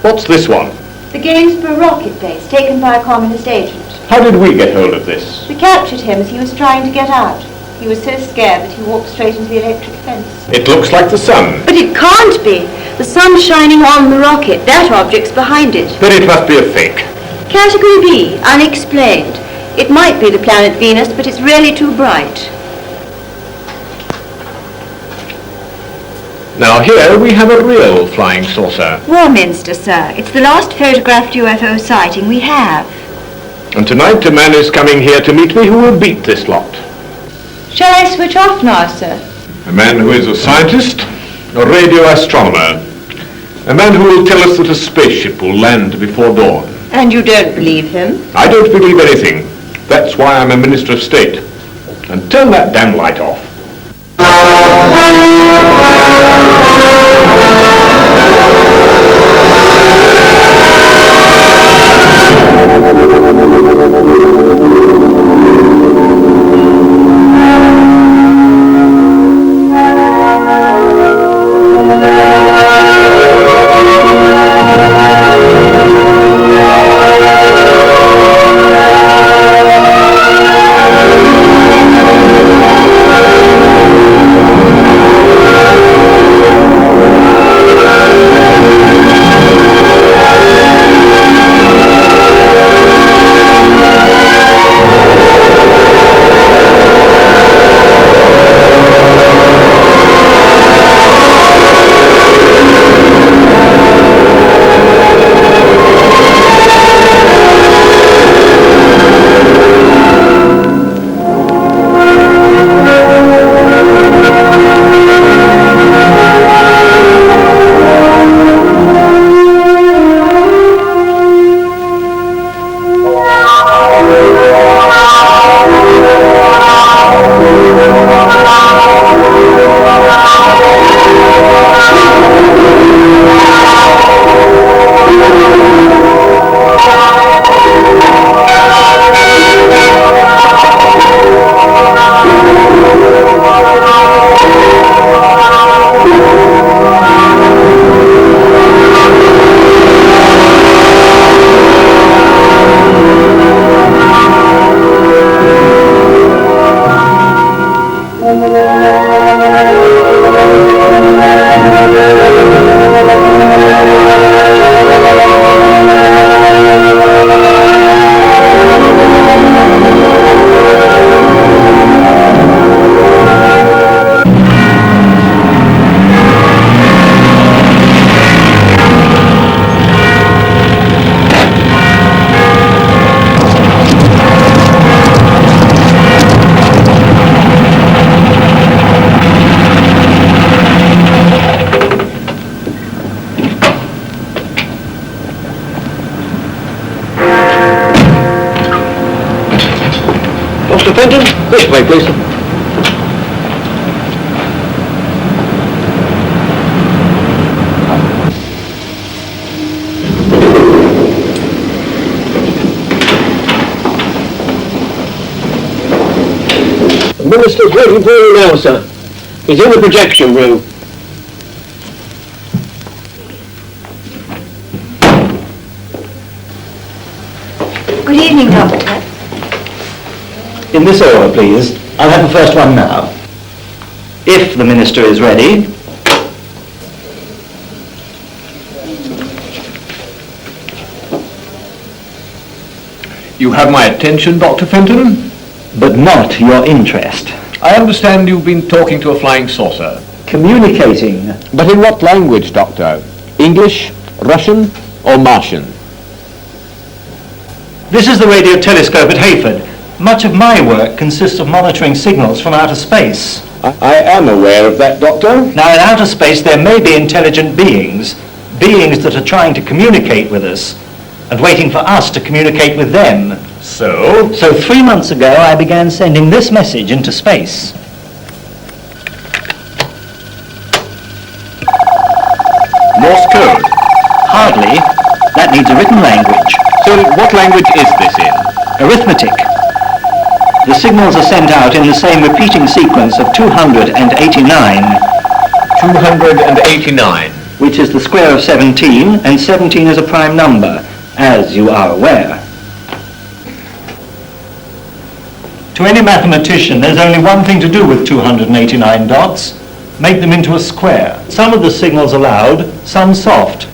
What's this one? The Gainsborough rocket base, taken by a communist agent. How did we get hold of this? We captured him as he was trying to get out. He was so scared that he walked straight into the electric fence. It looks like the sun. But it can't be. The sun's shining on the rocket. That object's behind it. Then it must be a fake. Category B, unexplained. It might be the planet Venus, but it's really too bright. Now here we have a real flying saucer. Warminster, sir. It's the last photographed UFO sighting we have. And tonight a man is coming here to meet me who will beat this lot. Shall I switch off now, sir? A man who is a scientist, a radio astronomer. A man who will tell us that a spaceship will land before dawn. And you don't believe him? I don't believe anything. That's why I'm a Minister of State. And turn that damn light off. Fenton, this way, please. The Minister's waiting for you now, sir. He's in the projection room. Good evening, Doctor. In this order, please. I'll have the first one now. If the Minister is ready. You have my attention, Dr. Fenton? But not your interest. I understand you've been talking to a flying saucer. Communicating. But in what language, Doctor? English, Russian, or Martian? This is the radio telescope at Hayford. Much of my work consists of monitoring signals from outer space. I am aware of that, Doctor. Now, in outer space, there may be intelligent beings that are trying to communicate with us and waiting for us to communicate with them. So? So 3 months ago, I began sending this message into space. Morse code? Hardly. That needs a written language. So what language is this in? Arithmetic. The signals are sent out in the same repeating sequence of 289. 289. Which is the square of 17, and 17 is a prime number, as you are aware. To any mathematician, there's only one thing to do with 289 dots. Make them into a square. Some of the signals are loud, some soft.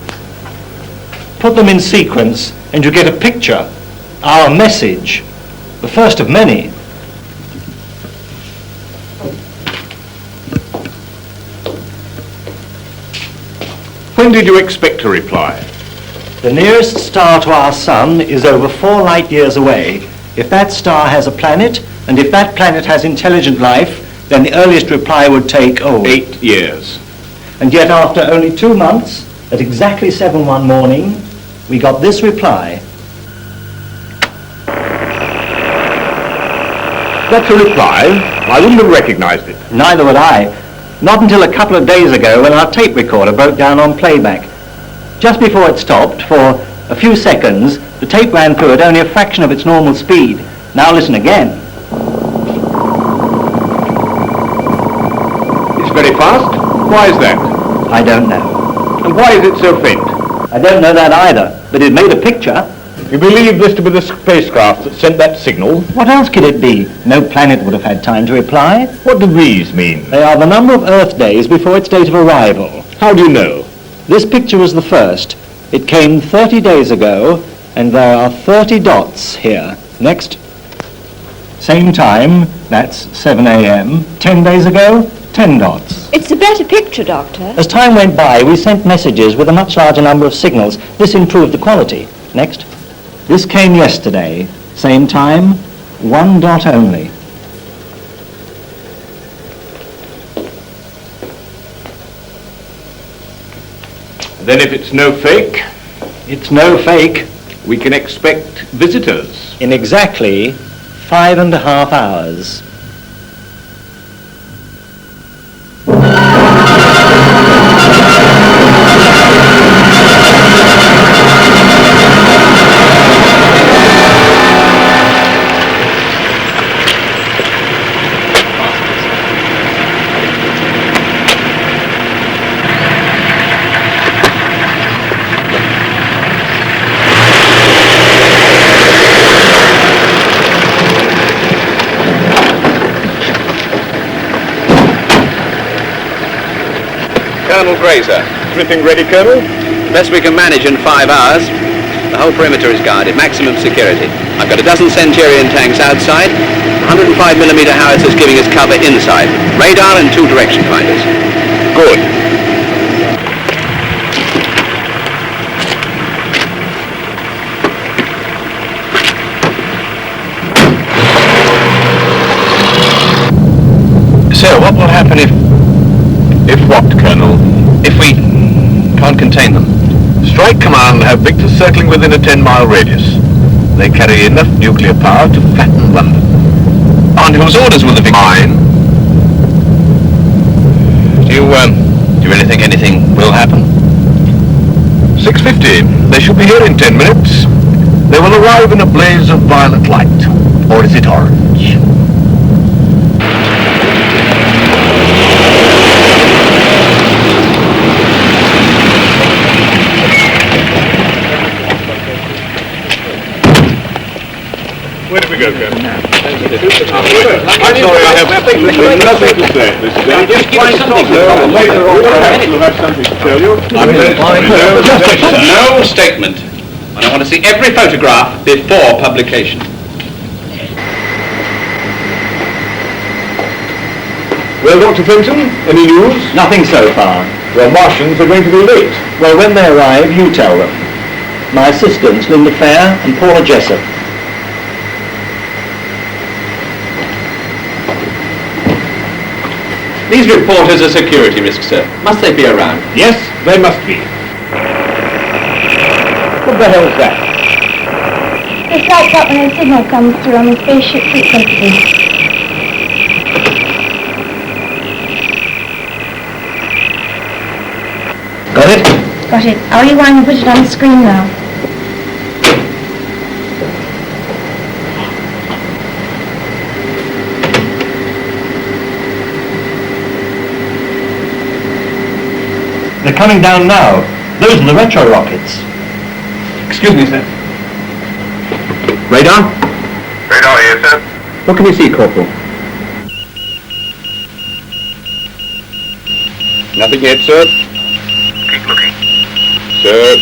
Put them in sequence, and you get a picture. Our message. The first of many. When did you expect to reply? The nearest star to our sun is over 4 light years away. If that star has a planet, and if that planet has intelligent life, then the earliest reply would take, 8 years. And yet after only 2 months, at exactly 7 one morning, we got this reply. That's a reply. I wouldn't have recognized it. Neither would I. Not until a couple of days ago when our tape recorder broke down on playback. Just before it stopped, for a few seconds, the tape ran through at only a fraction of its normal speed. Now listen again. It's very fast? Why is that? I don't know. And why is it so faint? I don't know that either, but it made a picture. You believe this to be the spacecraft that sent that signal? What else could it be? No planet would have had time to reply. What do these mean? They are the number of Earth days before its date of arrival. How do you know? This picture was the first. It came 30 days ago, and there are 30 dots here. Next. Same time, that's 7 a.m. 10 days ago, 10 dots. It's a better picture, Doctor. As time went by, we sent messages with a much larger number of signals. This improved the quality. Next. This came yesterday. Same time, 1 dot only. Then if it's no fake, It's no fake. we can expect visitors. In exactly 5.5 hours. Colonel Grazer. Everything ready, Colonel? Best we can manage in 5 hours. The whole perimeter is guarded, maximum security. I've got a dozen Centurion tanks outside, 105mm howitzers giving us cover inside, radar and 2 direction finders. Good. So, what will happen if what, Colonel? we can't contain them? Strike Command have victors circling within a 10-mile radius. They carry enough nuclear power to flatten London. On command whose orders will the victim... Mine. Do you really think anything will happen? 6:50. They should be here in 10 minutes. They will arrive in a blaze of violet light. Or is it orange? Where did we go, Captain? I'm sorry, I have nothing to say. Just give us something. Later on, perhaps we'll have something to tell you. No statement. And I want to see every photograph before publication. Well, Dr. Fenton, any news? Nothing so far. Well, Martians are going to be late. Well, when they arrive, you tell them. My assistants, Linda Fair and Paula Jessup. These reporters are security risks, sir. Must they be around? Yes, they must be. What the hell's that? It's lights up when a signal comes through on the spaceship frequency. Got it? Got it. I'll rewind and put it on the screen now. They're coming down now. Those are the retro rockets. Excuse me, sir. Radar? Radar here, sir. What can you see, Corporal? Nothing yet, sir. Keep looking. Sir.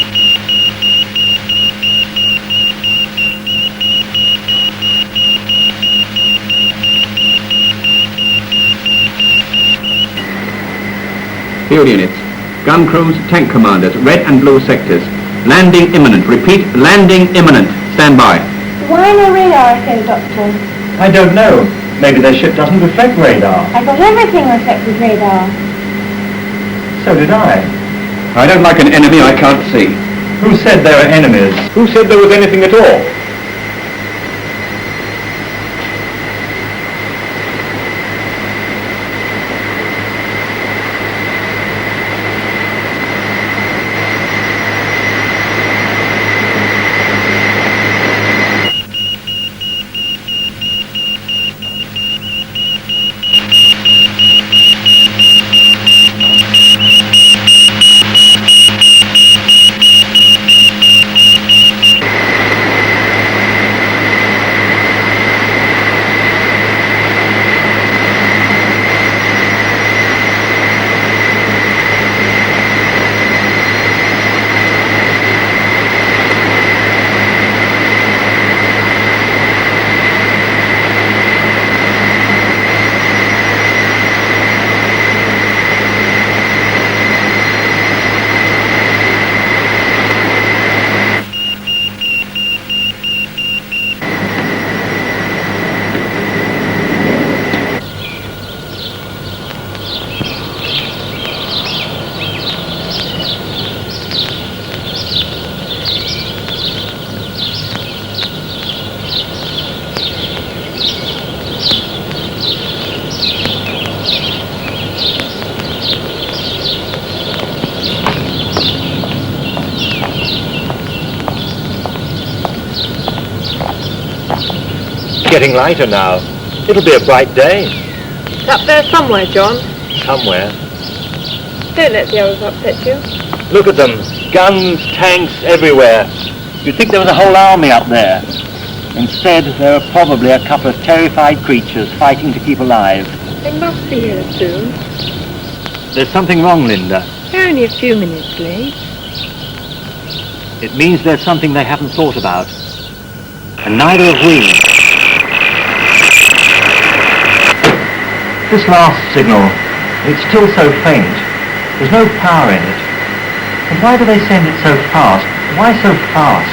Field units. Gun crews, tank commanders, red and blue sectors. Landing imminent. Repeat, landing imminent. Stand by. Why no radar echo, Doctor? I don't know. Maybe their ship doesn't reflect radar. I thought everything reflected radar. So did I. I don't like an enemy I can't see. Who said they were enemies? Who said there was anything at all? Getting lighter now. It'll be a bright day. It's up there somewhere, John. Somewhere. Don't let the others upset you. Look at them. Guns, tanks, everywhere. You'd think there was a whole army up there. Instead, there are probably a couple of terrified creatures fighting to keep alive. They must be here soon. There's something wrong, Linda. They're only a few minutes late. It means there's something they haven't thought about. And neither have we. This last signal, it's still so faint. There's no power in it. And why do they send it so fast? Why so fast?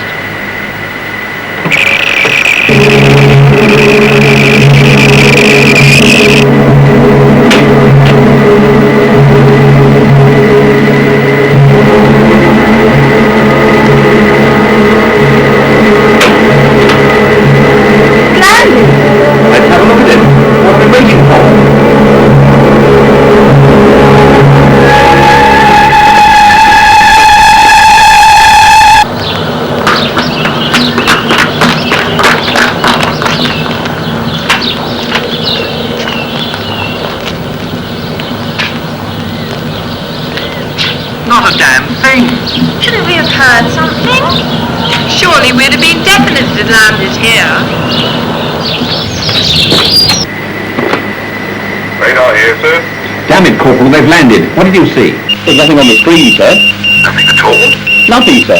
Landing! Let's have a look at it. Not a damn thing. Shouldn't we have heard something? Surely we'd have been definite it landed here. Radar here, sir. Damn it, Corporal, they've landed. What did you see? There's nothing on the screen, sir. Nothing at all. Nothing, sir.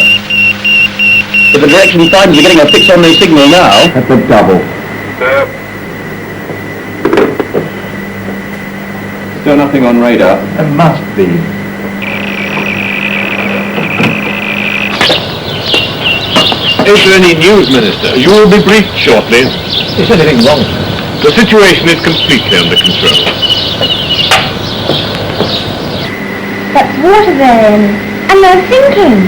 If the direction finders are getting a fix on their signal now... That's a double. Sir. Still nothing on radar. There must be. Is there any news, Minister? You will be briefed shortly. Is anything wrong? The situation is completely under control. That's water there, and they're sinking.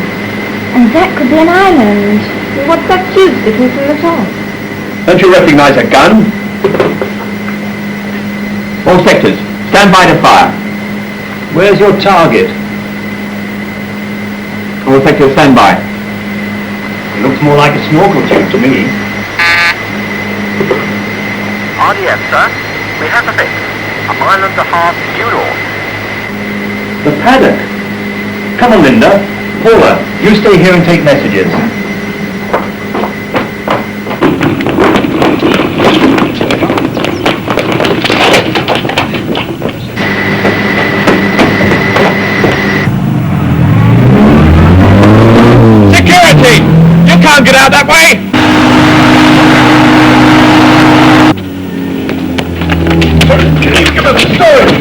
And that could be an island. What's that tube sticking from the top? Don't you recognise a gun? All sectors, stand by to fire. Where's your target? All sectors, stand by. It looks more like a snorkel tube to me. RDF, sir. We have the fix. A mile and a half due north. The paddock. Come on, Linda. Paula, you stay here and take messages. Security! You can't get out that way! Give us a story!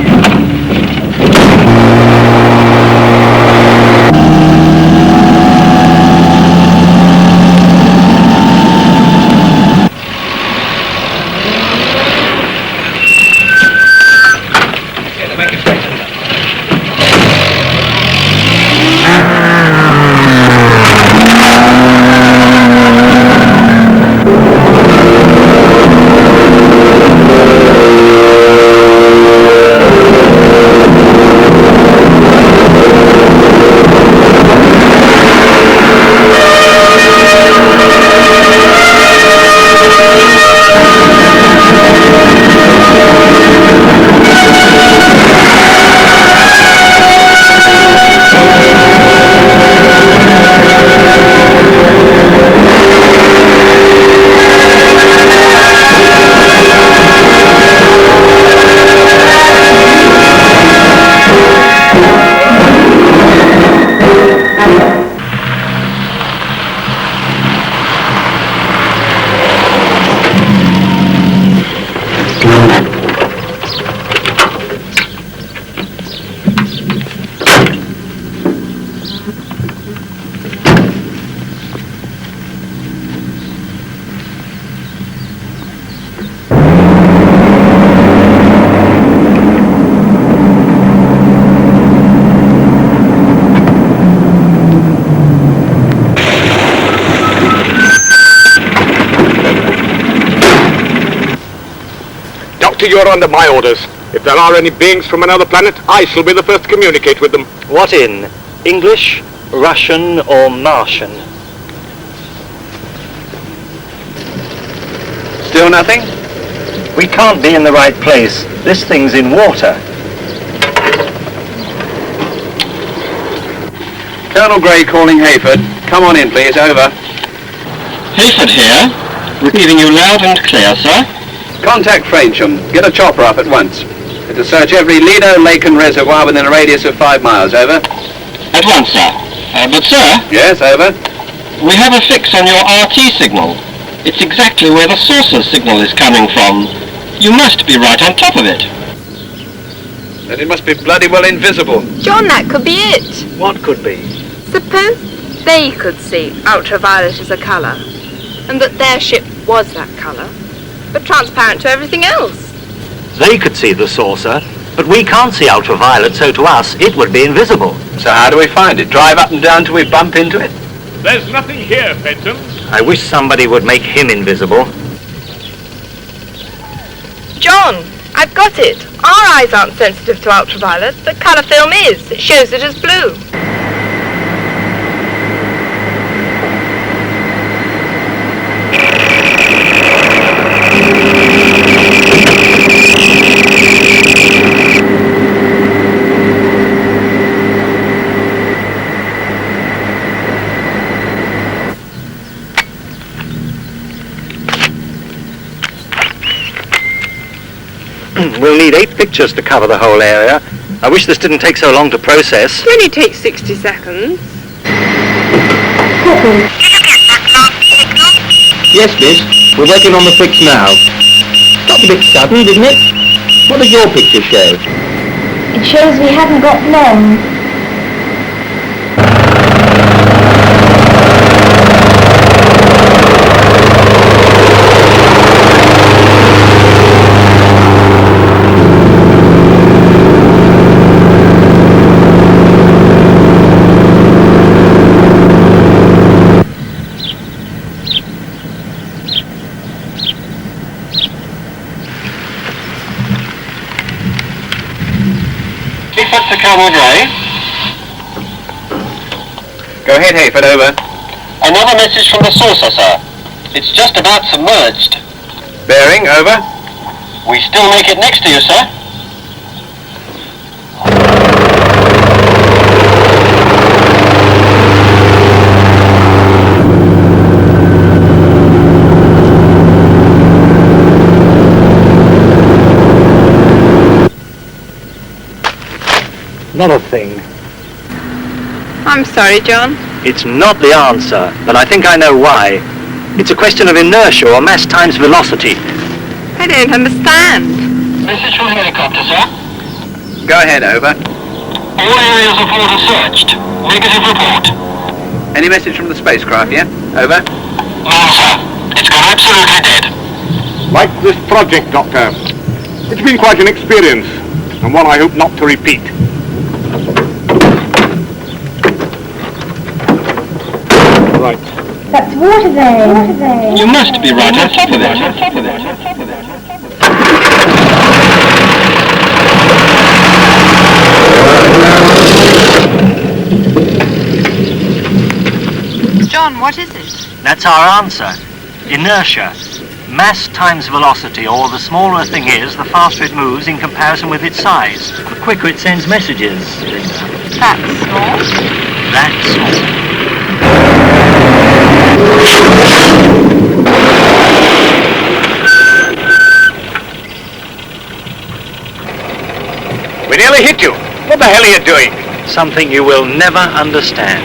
You're under my orders. If there are any beings from another planet, I shall be the first to communicate with them. What in? English, Russian, or Martian? Still nothing? We can't be in the right place. This thing's in water. Colonel Gray calling Hayford. Come on in, please. Over. Hayford here. Receiving you loud and clear, sir. Contact Frensham. Get a chopper up at once. To search every Lido, lake and reservoir within a radius of 5 miles. Over. At once, sir. But, sir... Yes, over. We have a fix on your RT signal. It's exactly where the saucer signal is coming from. You must be right on top of it. Then it must be bloody well invisible. John, that could be it. What could be? Suppose they could see ultraviolet as a colour, and that their ship was that colour, but transparent to everything else. They could see the saucer, but we can't see ultraviolet, so to us it would be invisible. So how do we find it? Drive up and down till we bump into it? There's nothing here, Fenton. I wish somebody would make him invisible. John, I've got it. Our eyes aren't sensitive to ultraviolet, but colour film is. It shows it as blue. We'll need 8 pictures to cover the whole area. I wish this didn't take so long to process. It only takes 60 seconds. Yes, miss. We're working on the fix now. Got a bit sudden, didn't it? What does your picture show? It shows we haven't got long. To Colonel Gray. Go ahead, Hayford, over. Another message from the saucer, sir. It's just about submerged. Bearing, over. We still make it next to you, sir. Not a thing. I'm sorry, John. It's not the answer, but I think I know why. It's a question of inertia or mass times velocity. I don't understand. Message from helicopter, sir. Go ahead, over. All areas of water searched. Negative report. Any message from the spacecraft yet? Over. No, sir. It's gone absolutely dead. Like this project, Doctor. It's been quite an experience, and one I hope not to repeat. Right. That's water there. You must be right on top of it. John, what is it? That's our answer. Inertia. Mass times velocity, or the smaller a thing is, the faster it moves in comparison with its size. The quicker it sends messages. That's small. That's small. We nearly hit you. What the hell are you doing? Something you will never understand.